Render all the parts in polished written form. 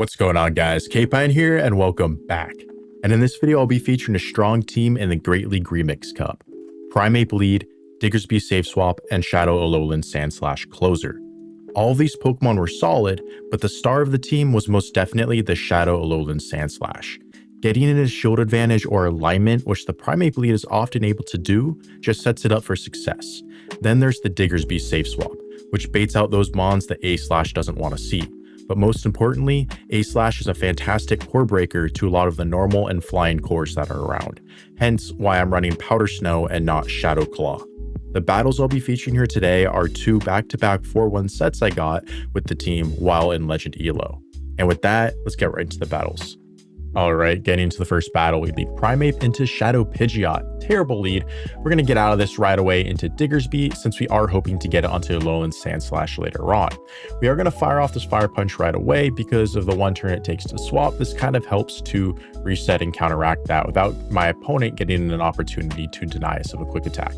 What's going on, guys? K-Pine here and welcome back. And in this video, I'll be featuring a strong team in the GreatLeague Remix Cup. Primeape Lead, Diggersby Safe Swap, and Shadow Alolan Sandslash Closer. All of these Pokemon were solid, but the star of the team was most definitely the Shadow Alolan Sandslash. Getting in his shield advantage or alignment, which the Primeape Lead is often able to do, just sets it up for success. Then there's the Diggersby Safe Swap, which baits out those mons that A-Slash doesn't want to see. But most importantly, A-Slash is a fantastic core breaker to a lot of the normal and flying cores that are around. Hence why I'm running Powder Snow and not Shadow Claw. The battles I'll be featuring here today are two back-to-back 4-1 sets I got with the team while in Legend ELO. And with that, let's get right into the battles. Alright, getting into the first battle, we lead Primeape into Shadow Pidgeot. Terrible lead. We're going to get out of this right away into Diggersby since we are hoping to get it onto Alolan Sandslash later on. We are going to fire off this Fire Punch right away because of the one turn it takes to swap. This kind of helps to reset and counteract that without my opponent getting an opportunity to deny us of a quick attack.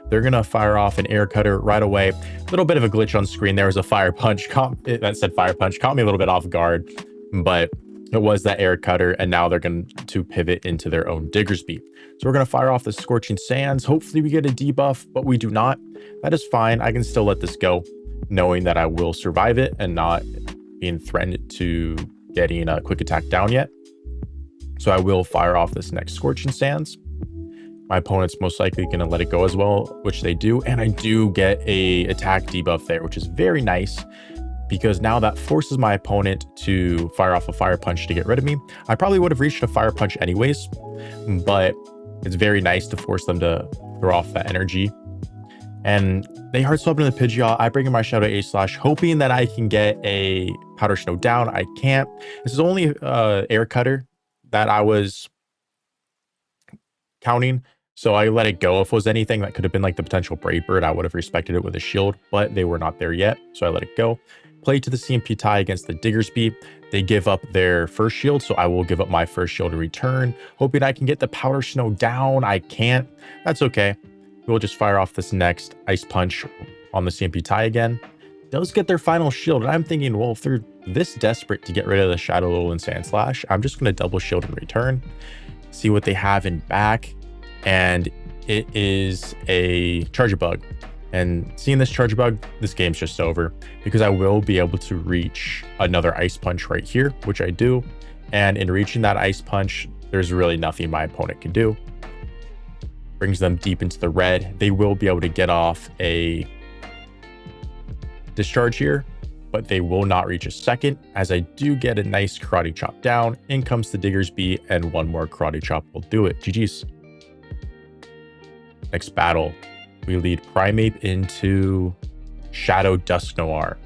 They're going to fire off an Air Cutter right away. A little bit of a glitch on screen. There was a Fire Punch that said Fire Punch. Caught me a little bit off guard, but it was that Air Cutter, and now they're going to pivot into their own Diggersby. So we're going to fire off the Scorching Sands. Hopefully we get a debuff, but we do not. That is fine. I can still let this go, knowing that I will survive it and not being threatened to getting a quick attack down yet. So I will fire off this next Scorching Sands. My opponent's most likely going to let it go as well, which they do. And I do get a attack debuff there, which is very nice, because now that forces my opponent to fire off a Fire Punch to get rid of me. I probably would have reached a Fire Punch anyways, but it's very nice to force them to throw off that energy. And they hard swap into the Pidgeot. I bring in my Shadow A-Slash, hoping that I can get a Powder Snow down. I can't. This is only Air Cutter that I was counting, so I let it go. If it was anything that could have been like the potential Brave Bird, I would have respected it with a shield, but they were not there yet, so I let it go. Play to the CMP tie against the Diggersby. They give up their first shield, so I will give up my first shield in return, hoping I can get the Powder Snow down. I can't. That's okay. We'll just fire off this next Ice Punch on the CMP tie again. Does get their final shield, and I'm thinking, well, if they're this desperate to get rid of the Shadow Alolan Sandslash, I'm just going to double shield in return, see what they have in back, and it is a Charge Bug. And seeing this Charge Bug, this game's just over, because I will be able to reach another Ice Punch right here, which I do. And in reaching that Ice Punch, there's really nothing my opponent can do. Brings them deep into the red. They will be able to get off a Discharge here, but they will not reach a second, as I do get a nice Karate Chop down. In comes the Diggersby, and one more Karate Chop will do it. GG's. Next battle, we lead Primeape into Shadow Dusknoir.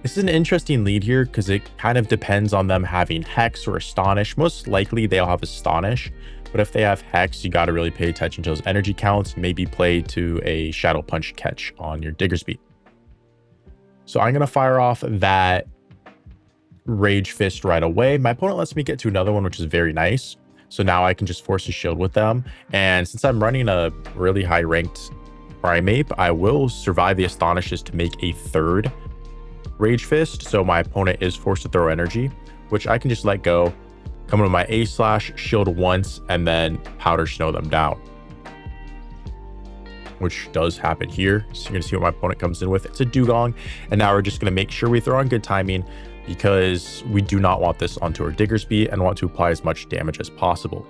This is an interesting lead here because it kind of depends on them having Hex or Astonish. Most likely they'll have Astonish, but if they have Hex, you got to really pay attention to those energy counts. Maybe play to a Shadow Punch catch on your Diggersby. So I'm going to fire off that Rage Fist right away. My opponent lets me get to another one, which is very nice. So now I can just force a shield with them. And since I'm running a really high ranked Primeape, I will survive the Astonishes to make a third Rage Fist. So my opponent is forced to throw energy, which I can just let go, come with my A-Slash, shield once, and then Powder Snow them down, which does happen here. So you're going to see what my opponent comes in with. It's a Dugong, and now we're just going to make sure we throw on good timing, because we do not want this onto our Diggersby and want to apply as much damage as possible.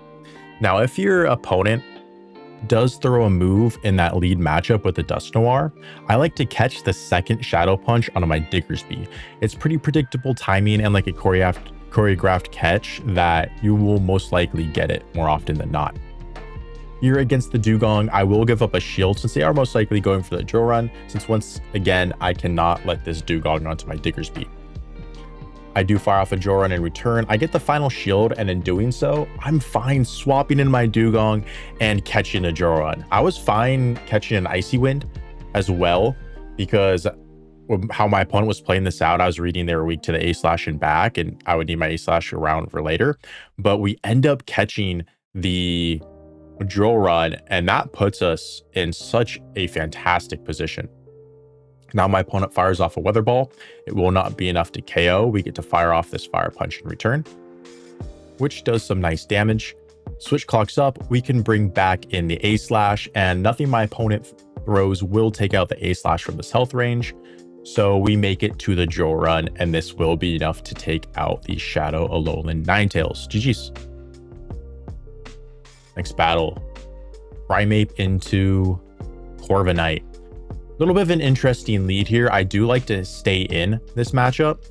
Now, if your opponent does throw a move in that lead matchup with the Dusknoir, I like to catch the second Shadow Punch onto my Diggersby. It's pretty predictable timing and like a choreographed catch that you will most likely get it more often than not. Here against the Dugong, I will give up a shield since they are most likely going for the drill run, since once again, I cannot let this Dugong onto my Diggersby. I do fire off a drill run in return. I get the final shield, and in doing so, I'm fine swapping in my Dugong and catching a drill run. I was fine catching an Icy Wind as well, because how my opponent was playing this out, I was reading they were weak to the A-Slash and back, and I would need my A-Slash around for later. But we end up catching the drill run, and that puts us in such a fantastic position. Now my opponent fires off a Weather Ball. It will not be enough to KO. We get to fire off this Fire Punch in return, which does some nice damage. Switch clocks up. We can bring back in the A-Slash, and nothing my opponent throws will take out the A-Slash from this health range. So we make it to the Drill Run, and this will be enough to take out the Shadow Alolan Ninetales. GG's. Next battle. Primeape into Corviknight. A little bit of an interesting lead here. I do like to stay in this matchup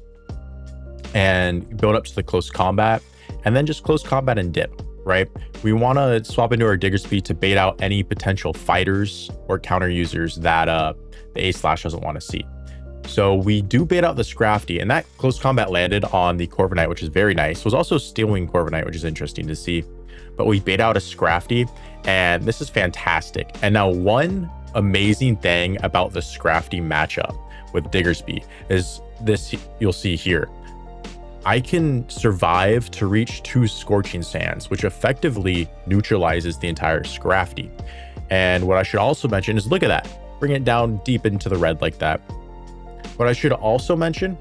and build up to the close combat, and then just close combat and dip, right? We want to swap into our Diggersby to bait out any potential fighters or counter users that the A-Slash doesn't want to see. So we do bait out the Scrafty, and that close combat landed on the Corviknight, which is very nice. It was also stealing Corviknight, which is interesting to see. But we bait out a Scrafty, and this is fantastic. And now one amazing thing about the Scrafty matchup with Diggersby is this, you'll see here. I can survive to reach 2 Scorching Sands, which effectively neutralizes the entire Scrafty. And what I should also mention is, look at that, bring it down deep into the red like that. What I should also mention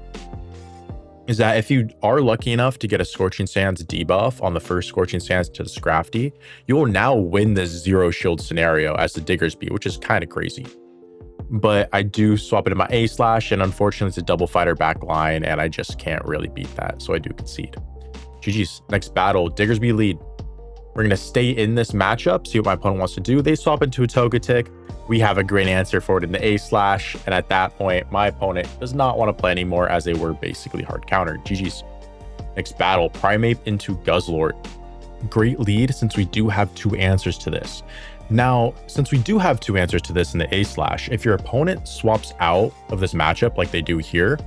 is that if you are lucky enough to get a Scorching Sands debuff on the first Scorching Sands to the Scrafty, you will now win this 0 shield scenario as the Diggersby, which is kind of crazy. But I do swap it in my A-Slash, and unfortunately it's a double fighter back line, and I just can't really beat that, so I do concede. GG's. Next battle, Diggersby Lead. We're going to stay in this matchup, see what my opponent wants to do. They swap into a Togetic. We have a great answer for it in the A-Slash, and at that point, my opponent does not want to play anymore as they were basically hard countered. GG's. Next battle, Primeape into Guzzlord. Great lead, since we do have 2 answers to this. Now, since we do have 2 answers to this in the A-Slash, if your opponent swaps out of this matchup like they do here,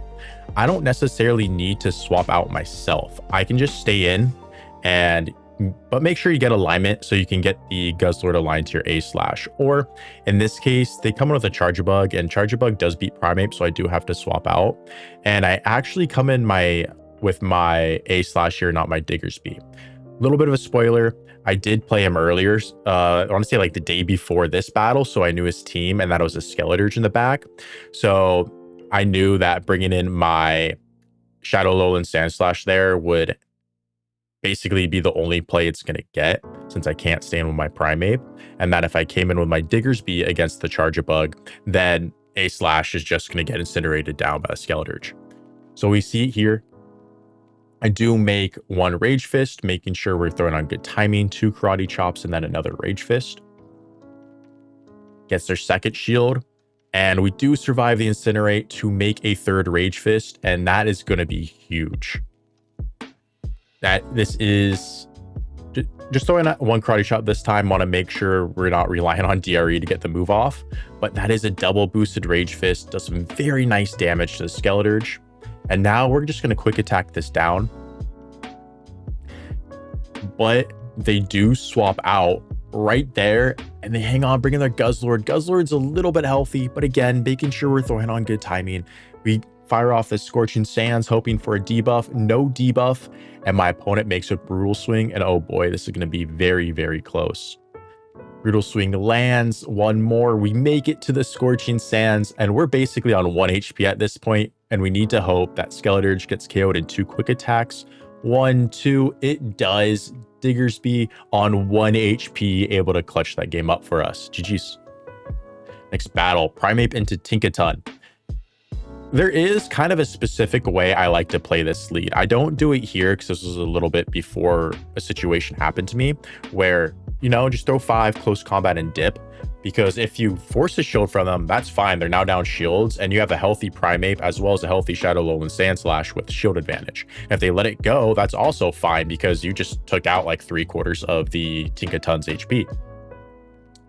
I don't necessarily need to swap out myself. I can just stay in, but make sure you get alignment so you can get the Guzzlord aligned to your A-Slash. Or in this case, they come in with a Charjabug, and Charjabug does beat Primeape, so I do have to swap out. And I actually come in with my A-Slash here, not my Diggersby. A little bit of a spoiler, I did play him earlier, I want to say like the day before this battle, so I knew his team, and that was a Skeleturge in the back. So I knew that bringing in my Shadow Alolan Sandslash there would basically be the only play it's going to get, since I can't stand with my Primeape, and that if I came in with my Diggersby against the Charjabug, then A-Slash is just going to get incinerated down by a Skeleturge. So we see here, I do make 1 Rage Fist, making sure we're throwing on good timing, 2 Karate Chops, and then another Rage Fist. Gets their second shield, and we do survive the Incinerate to make a 3rd Rage Fist, and that is going to be huge. This is just throwing out 1 Karate Chop this time. Want to make sure we're not relying on DRE to get the move off, but that is a double boosted Rage Fist, does some very nice damage to the Skeleturge. And now we're just going to quick attack this down, but they do swap out right there, and they hang on, bringing their Guzzlord. Guzzlord's a little bit healthy, but again, making sure we're throwing on good timing. We fire off this Scorching Sands, hoping for a debuff. No debuff, and my opponent makes a Brutal Swing, and oh boy, this is going to be very, very close. Brutal Swing lands, 1 more. We make it to the Scorching Sands, and we're basically on 1 HP at this point, and we need to hope that Skeleturge gets KO'd in 2 quick attacks. 1, 2, it does. Diggersby on 1 HP, able to clutch that game up for us. GG's. Next battle, Primeape into Tinkaton. There is kind of a specific way I like to play this lead. I don't do it here because this was a little bit before a situation happened to me where, you know, just throw 5 close combat and dip, because if you force a shield from them, that's fine. They're now down shields, and you have a healthy Primeape as well as a healthy Shadow Alolan Sandslash with shield advantage. If they let it go, that's also fine because you just took out like 3/4 of the Tinkaton's HP.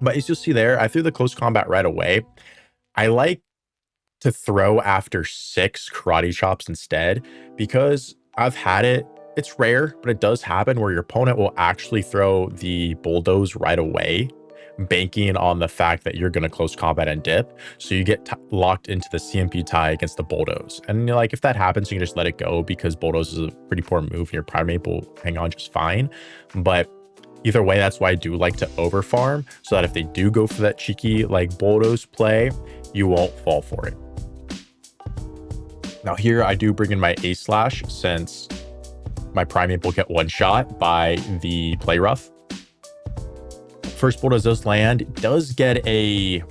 But as you'll see there, I threw the close combat right away. I like to throw after 6 Karate Chops instead, because I've had it. It's rare, but it does happen where your opponent will actually throw the Bulldoze right away, banking on the fact that you're going to close combat and dip. So you get locked into the CMP tie against the Bulldoze. And like, if that happens, you can just let it go because Bulldoze is a pretty poor move and your Primeape will hang on just fine. But either way, that's why I do like to over farm, so that if they do go for that cheeky like Bulldoze play, you won't fall for it. Now here I do bring in my Sandslash since my Primeape will get one shot by the Play Rough. First Bulldoze does land, does get a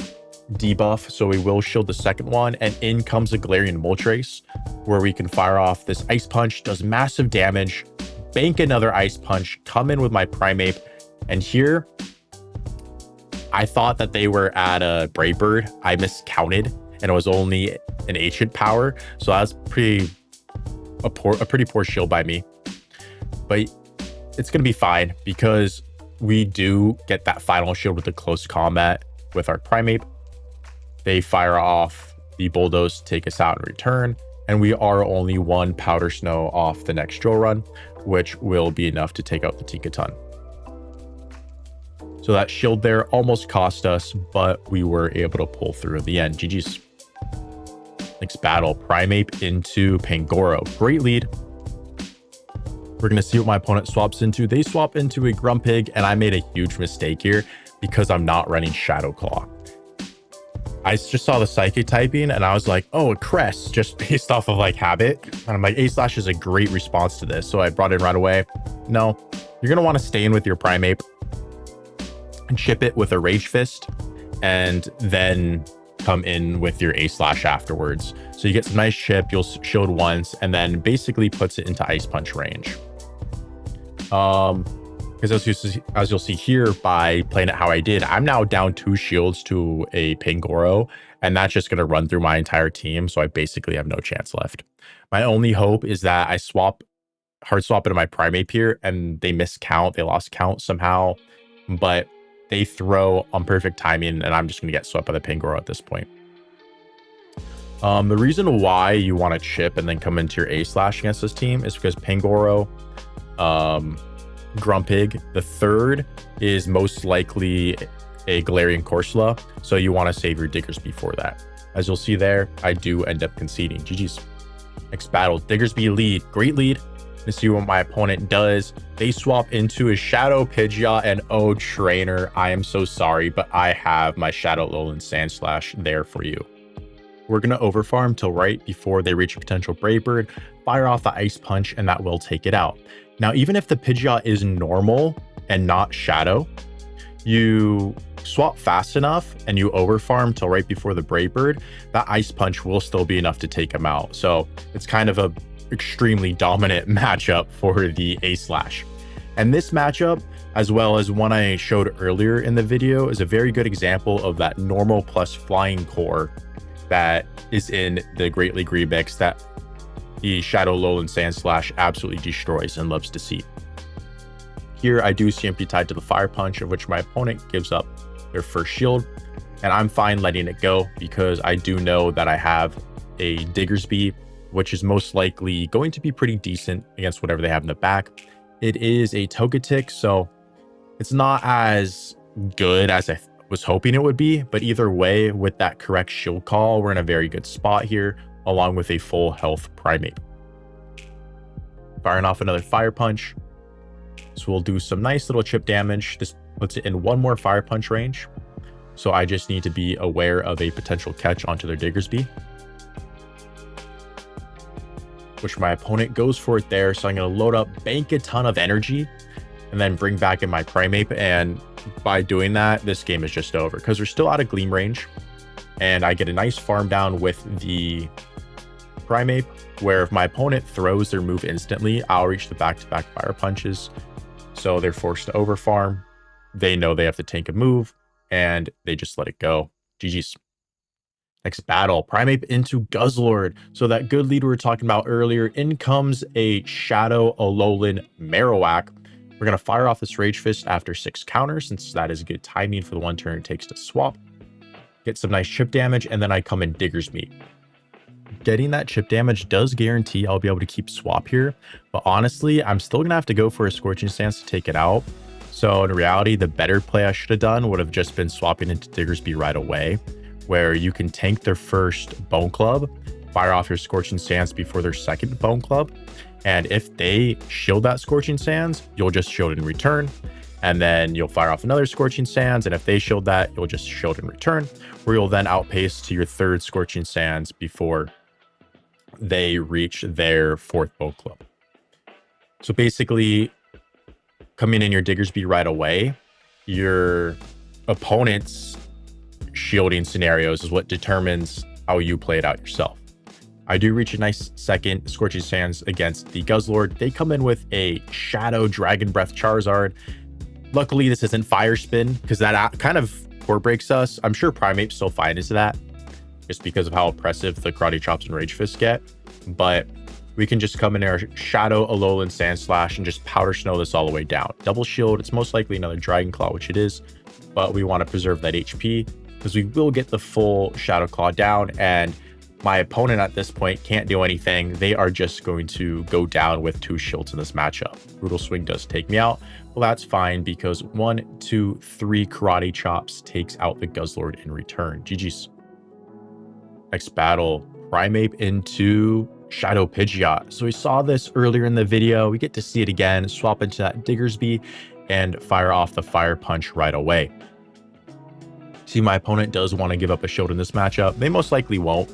debuff, so we will shield the second one, and in comes a Galarian Moltres, where we can fire off this Ice Punch, does massive damage, bank another Ice Punch, come in with my Primeape, and here I thought that they were at a Brave Bird. I miscounted, and it was only an Ancient Power, so that's a pretty poor shield by me. But it's gonna be fine because we do get that final shield with the close combat with our Primeape. They fire off the Bulldoze to take us out in return, and we are only one Powder Snow off the next drill run, which will be enough to take out the Tinkaton. So that shield there almost cost us, but we were able to pull through in the end. GG's. Next battle, Primeape into Pangoro. Great lead. We're going to see what my opponent swaps into. They swap into a Grumpig, and I made a huge mistake here because I'm not running Shadow Claw. I just saw the Psychic typing, and I was like, oh, a Crest, just based off of like habit. And I'm like, Sandslash is a great response to this. So I brought it in right away. No, you're going to want to stay in with your Primeape and chip it with a Rage Fist, and then come in with your Sandslash afterwards. So you get some nice chip, you'll shield once, and then basically puts it into Ice Punch range. Because as you'll see here, by playing it how I did, I'm now down 2 shields to a Pangoro, and that's just going to run through my entire team, so I basically have no chance left. My only hope is that I hard swap into my Primeape here, and they miscount, they lost count somehow, but they throw on perfect timing, and I'm just going to get swept by the Pangoro at this point. The reason why you want to chip and then come into your Sandslash against this team is because Pangoro, Grumpig, the third is most likely a Galarian Corsola, so you want to save your Diggersby for that. As you'll see there, I do end up conceding. GG's. Next battle, Diggersby Lead. Great lead. To see what my opponent does. They swap into a Shadow Pidgeot, and oh, trainer, I am so sorry, but I have my Shadow Alolan Sandslash there for you. We're going to overfarm till right before they reach a potential Brave Bird, fire off the Ice Punch, and that will take it out. Now, even if the Pidgeot is normal and not Shadow, you swap fast enough and you overfarm till right before the Brave Bird, that Ice Punch will still be enough to take him out. So it's kind of a extremely dominant matchup for the Sandslash. And this matchup, as well as one I showed earlier in the video, is a very good example of that normal plus flying core that is in the GreatLeague remix that the Shadow Alolan Sandslash absolutely destroys and loves to see. Here I do CMP tied to the Fire Punch, of which my opponent gives up their first shield, and I'm fine letting it go because I do know that I have a Diggersby, which is most likely going to be pretty decent against whatever they have in the back. It is a Togetic, so it's not as good as I was hoping it would be, but either way, with that correct shield call, we're in a very good spot here, along with a full health Primeape. Firing off another Fire Punch. So we'll do some nice little chip damage. This puts it in one more Fire Punch range. So I just need to be aware of a potential catch onto their Diggersby, which my opponent goes for it there. So I'm going to load up, bank a ton of energy, and then bring back in my Primeape. And by doing that, this game is just over because we're still out of Gleam range. And I get a nice farm down with the Primeape, where if my opponent throws their move instantly, I'll reach the back-to-back Fire Punches. So they're forced to overfarm. They know they have to tank a move, and they just let it go. GG's. Next battle, Primeape into Guzzlord. So that good lead we were talking about earlier, in comes a Shadow Alolan Marowak. We're going to fire off this Rage Fist after 6 counters, since that is good timing for the 1 turn it takes to swap. Get some nice chip damage, and then I come in Diggersby. Getting that chip damage does guarantee I'll be able to keep swap here, but honestly, I'm still going to have to go for a Scorching Stance to take it out. So in reality, the better play I should have done would have just been swapping into Diggersby right away, where you can tank their first Bone Club, fire off your Scorching Stance before their second Bone Club, and if they shield that Scorching Sands, you'll just shield in return, and then you'll fire off another Scorching Sands, and if they shield that, you'll just shield in return, where you'll then outpace to your third Scorching Sands before they reach their 4th Boat Club. So basically, coming in your Diggersby right away, your opponent's shielding scenarios is what determines how you play it out yourself. I do reach a nice second Scorching Sands against the Guzzlord. They come in with a Shadow Dragon Breath Charizard. Luckily, this isn't Fire Spin, because that kind of core breaks us. I'm sure Primate's still fine into that, just because of how oppressive the Karate Chops and Rage Fist get. But we can just come in there, Shadow, Alolan, Sandslash, and just Powder Snow this all the way down. Double Shield, it's most likely another Dragon Claw, which it is, but we want to preserve that HP, because we will get the full Shadow Claw down, and my opponent at this point can't do anything. They are just going to go down with 2 shields in this matchup. Brutal Swing does take me out. Well, that's fine, because 1, 2, 3 Karate Chops takes out the Guzzlord in return. GG's. Next battle, Primeape into Shadow Pidgeot. So we saw this earlier in the video. We get to see it again, swap into that Diggersby and fire off the Fire Punch right away. See, my opponent does want to give up a shield in this matchup. They most likely won't.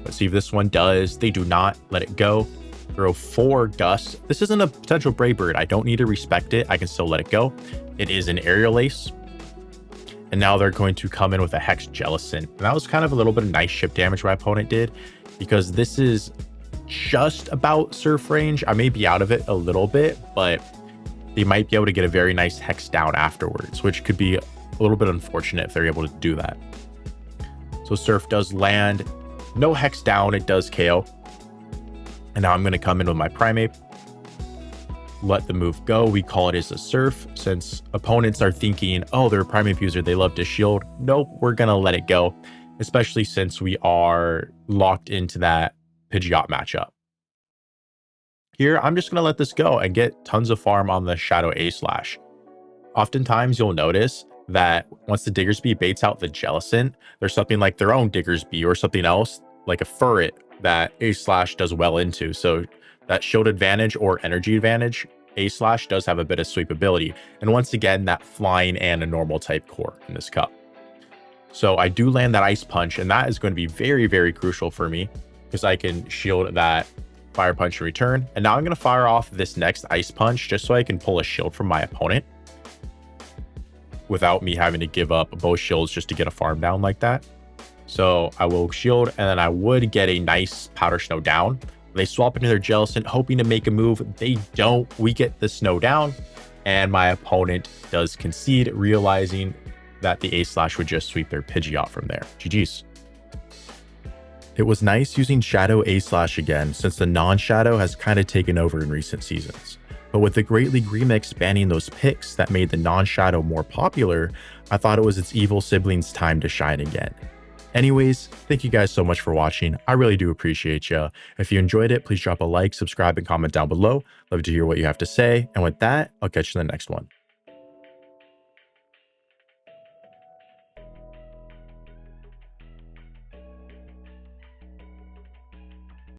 Let's see if this one does. They do not. Let it go. Throw 4 Gust. This isn't a potential Brave Bird. I don't need to respect it. I can still let it go. It is an Aerial Ace. And now they're going to come in with a Hex Jellicent. And that was kind of a little bit of nice chip damage my opponent did, because this is just about Surf range. I may be out of it a little bit, but they might be able to get a very nice Hex down afterwards, which could be a little bit unfortunate if they're able to do that. So Surf does land. No Hex down, it does KO. And now I'm going to come in with my Primeape. Let the move go. We call it as a Surf, since opponents are thinking, oh, they're a Primeape user, they love to shield. Nope, we're going to let it go, especially since we are locked into that Pidgeot matchup. Here, I'm just going to let this go and get tons of farm on the Shadow A-Slash. Oftentimes, you'll notice that once the Diggersby baits out the Jellicent, there's something like their own Diggersby or something else, like a Furret, that A-Slash does well into. So that shield advantage or energy advantage, A-Slash does have a bit of sweep ability. And once again, that flying and a normal type core in this cup. So I do land that Ice Punch, and that is going to be very, very crucial for me, because I can shield that Fire Punch in return. And now I'm going to fire off this next Ice Punch just so I can pull a shield from my opponent without me having to give up both shields just to get a farm down like that. So I will shield, and then I would get a nice Powder Snow down. They swap into their Jellicent, hoping to make a move. They don't. We get the Snow down, and my opponent does concede, realizing that the A-Slash would just sweep their Pidgeot from there. GG's. It was nice using Shadow A-Slash again, since the non-Shadow has kind of taken over in recent seasons. But with the GreatLeague remix banning those picks that made the non-Shadow more popular, I thought it was its evil sibling's time to shine again. Anyways, thank you guys so much for watching. I really do appreciate you. If you enjoyed it, please drop a like, subscribe, and comment down below. Love to hear what you have to say. And with that, I'll catch you in the next one.